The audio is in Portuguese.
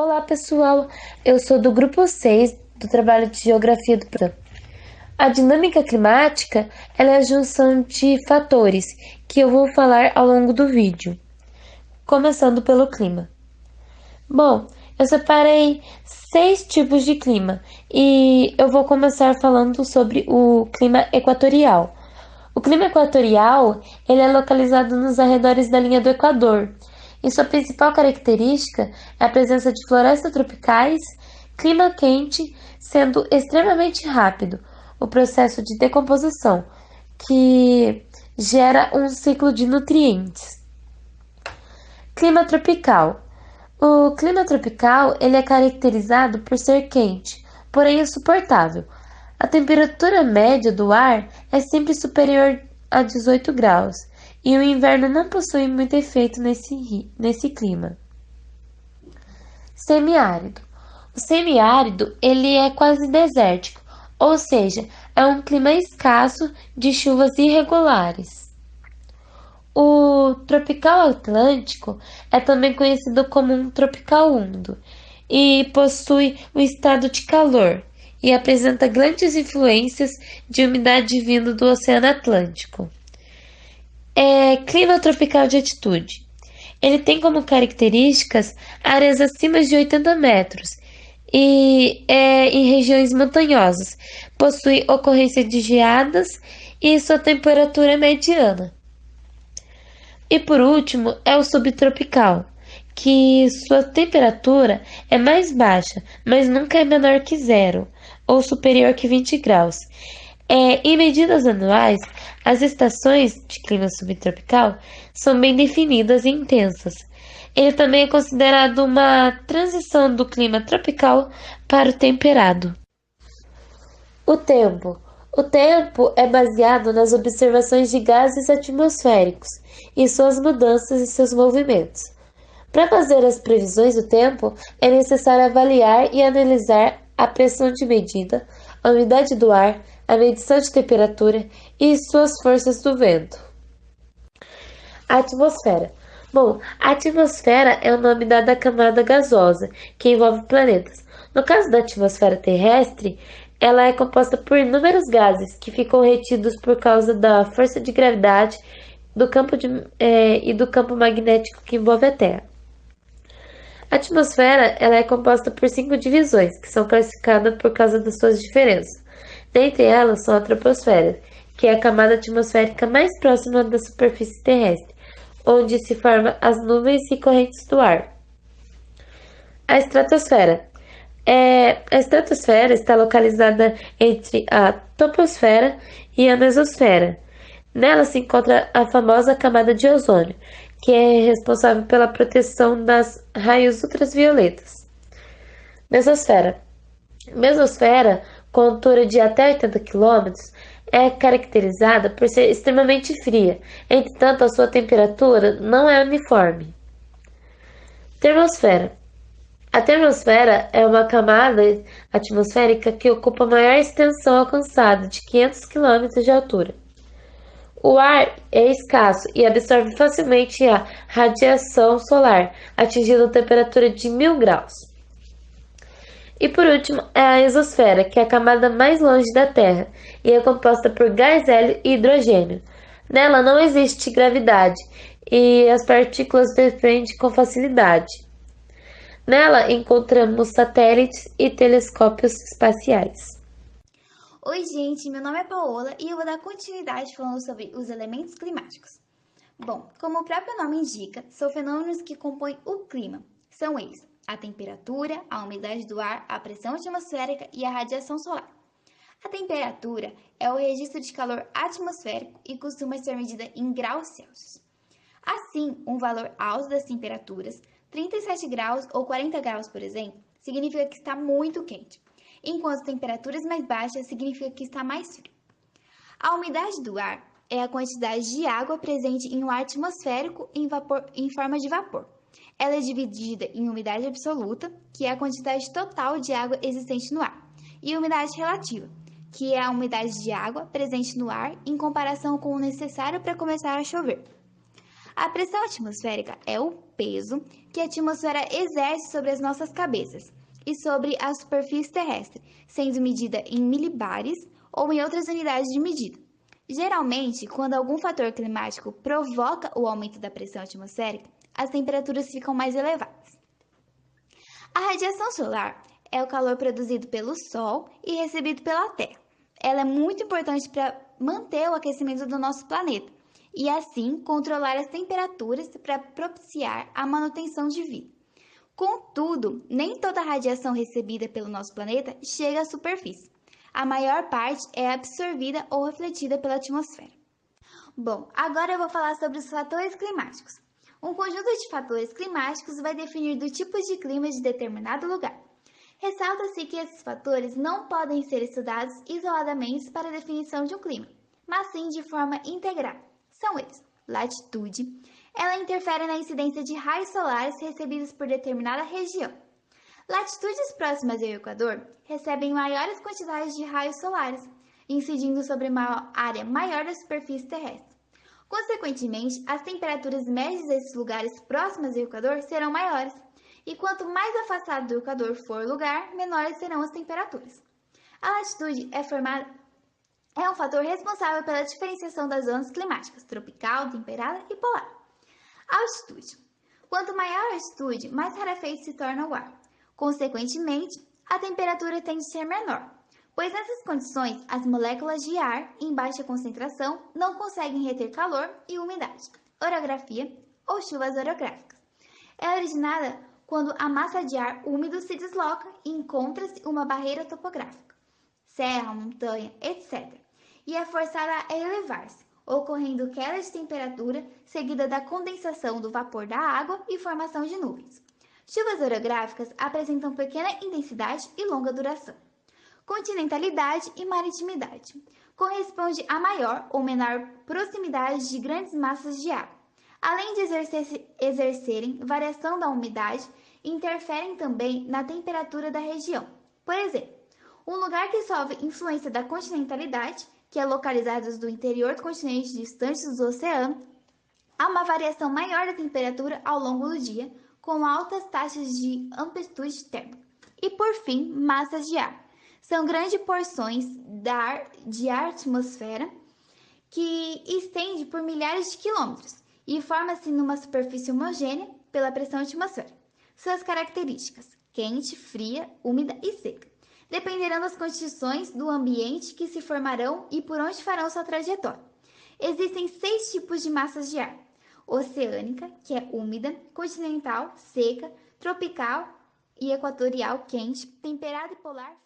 Olá, pessoal. Eu sou do grupo 6 do trabalho de Geografia do Programa. A dinâmica climática ela é a junção de fatores que eu vou falar ao longo do vídeo, começando pelo clima. Bom, eu separei 6 tipos de clima e eu vou começar falando sobre o clima equatorial. O clima equatorial ele é localizado nos arredores da linha do Equador. E sua principal característica é a presença de florestas tropicais, clima quente, sendo extremamente rápido o processo de decomposição, que gera um ciclo de nutrientes. Clima tropical. O clima tropical ele é caracterizado por ser quente, porém insuportável. A temperatura média do ar é sempre superior a 18 graus e o inverno não possui muito efeito nesse clima. Semiárido. O semiárido ele é quase desértico, ou seja, é um clima escasso de chuvas irregulares. O tropical atlântico é também conhecido como um tropical úmido e possui um estado de calor e apresenta grandes influências de umidade vindo do Oceano Atlântico. Clima tropical de altitude. Ele tem como características áreas acima de 80 metros e é em regiões montanhosas. Possui ocorrência de geadas e sua temperatura é mediana. E por último é o subtropical, que sua temperatura é mais baixa, mas nunca é menor que zero ou superior que 20 graus. Em medidas anuais, as estações de clima subtropical são bem definidas e intensas. Ele também é considerado uma transição do clima tropical para o temperado. O tempo. O tempo é baseado nas observações de gases atmosféricos e suas mudanças e seus movimentos. Para fazer as previsões do tempo, é necessário avaliar e analisar a pressão de medida, a umidade do ar, a medição de temperatura e suas forças do vento. A atmosfera. Bom, a atmosfera é o nome dado à camada gasosa que envolve planetas. No caso da atmosfera terrestre, ela é composta por inúmeros gases que ficam retidos por causa da força de gravidade e do campo magnético que envolve a Terra. A atmosfera ela é composta por 5 divisões, que são classificadas por causa das suas diferenças. Dentre elas são a troposfera, que é a camada atmosférica mais próxima da superfície terrestre, onde se formam as nuvens e correntes do ar. A estratosfera. A estratosfera está localizada entre a troposfera e a mesosfera. Nela se encontra a famosa camada de ozônio, que é responsável pela proteção das raios ultravioletas. Mesosfera. Mesosfera, com altura de até 80 km, é caracterizada por ser extremamente fria, entretanto a sua temperatura não é uniforme. Termosfera. A termosfera é uma camada atmosférica que ocupa a maior extensão alcançada, de 500 km de altura. O ar é escasso e absorve facilmente a radiação solar, atingindo a temperatura de 1000 graus. E por último é a exosfera, que é a camada mais longe da Terra e é composta por gás, hélio e hidrogênio. Nela não existe gravidade e as partículas desprendem com facilidade. Nela encontramos satélites e telescópios espaciais. Oi, gente, meu nome é Paola e eu vou dar continuidade falando sobre os elementos climáticos. Bom, como o próprio nome indica, são fenômenos que compõem o clima. São eles: a temperatura, a umidade do ar, a pressão atmosférica e a radiação solar. A temperatura é o registro de calor atmosférico e costuma ser medida em graus Celsius. Assim, um valor alto das temperaturas, 37 graus ou 40 graus, por exemplo, significa que está muito quente, enquanto temperaturas mais baixas significa que está mais frio. A umidade do ar é a quantidade de água presente em um ar atmosférico em forma de vapor. Ela é dividida em umidade absoluta, que é a quantidade total de água existente no ar, e umidade relativa, que é a umidade de água presente no ar em comparação com o necessário para começar a chover. A pressão atmosférica é o peso que a atmosfera exerce sobre as nossas cabeças e sobre a superfície terrestre, sendo medida em milibares ou em outras unidades de medida. Geralmente, quando algum fator climático provoca o aumento da pressão atmosférica, as temperaturas ficam mais elevadas. A radiação solar é o calor produzido pelo Sol e recebido pela Terra. Ela é muito importante para manter o aquecimento do nosso planeta e, assim, controlar as temperaturas para propiciar a manutenção de vida. Contudo, nem toda a radiação recebida pelo nosso planeta chega à superfície. A maior parte é absorvida ou refletida pela atmosfera. Bom, agora eu vou falar sobre os fatores climáticos. Um conjunto de fatores climáticos vai definir do tipo de clima de determinado lugar. Ressalta-se que esses fatores não podem ser estudados isoladamente para a definição de um clima, mas sim de forma integrada. São eles: latitude, ela interfere na incidência de raios solares recebidos por determinada região. Latitudes próximas ao Equador recebem maiores quantidades de raios solares, incidindo sobre uma área maior da superfície terrestre. Consequentemente, as temperaturas médias desses lugares próximos ao Equador serão maiores, e quanto mais afastado do Equador for o lugar, menores serão as temperaturas. A latitude é um fator responsável pela diferenciação das zonas climáticas, tropical, temperada e polar. Altitude. Quanto maior a altitude, mais rarefeito se torna o ar. Consequentemente, a temperatura tende a ser menor, pois nessas condições as moléculas de ar em baixa concentração não conseguem reter calor e umidade. Orografia ou chuvas orográficas. É originada quando a massa de ar úmido se desloca e encontra-se uma barreira topográfica, serra, montanha, etc., e é forçada a elevar-se, ocorrendo queda de temperatura seguida da condensação do vapor da água e formação de nuvens. Chuvas orográficas apresentam pequena intensidade e longa duração. Continentalidade e maritimidade. Corresponde a maior ou menor proximidade de grandes massas de ar. Além de exercerem variação da umidade, interferem também na temperatura da região. Por exemplo, um lugar que sofre influência da continentalidade, que é localizado no interior do continente distantes do oceano, há uma variação maior da temperatura ao longo do dia, com altas taxas de amplitude térmica. E por fim, massas de ar. São grandes porções de ar atmosfera que estende por milhares de quilômetros e forma-se numa superfície homogênea pela pressão atmosférica. Suas características: quente, fria, úmida e seca. Dependerão das condições do ambiente que se formarão e por onde farão sua trajetória. Existem 6 tipos de massas de ar: oceânica, que é úmida, continental, seca, tropical e equatorial, quente, temperada e polar.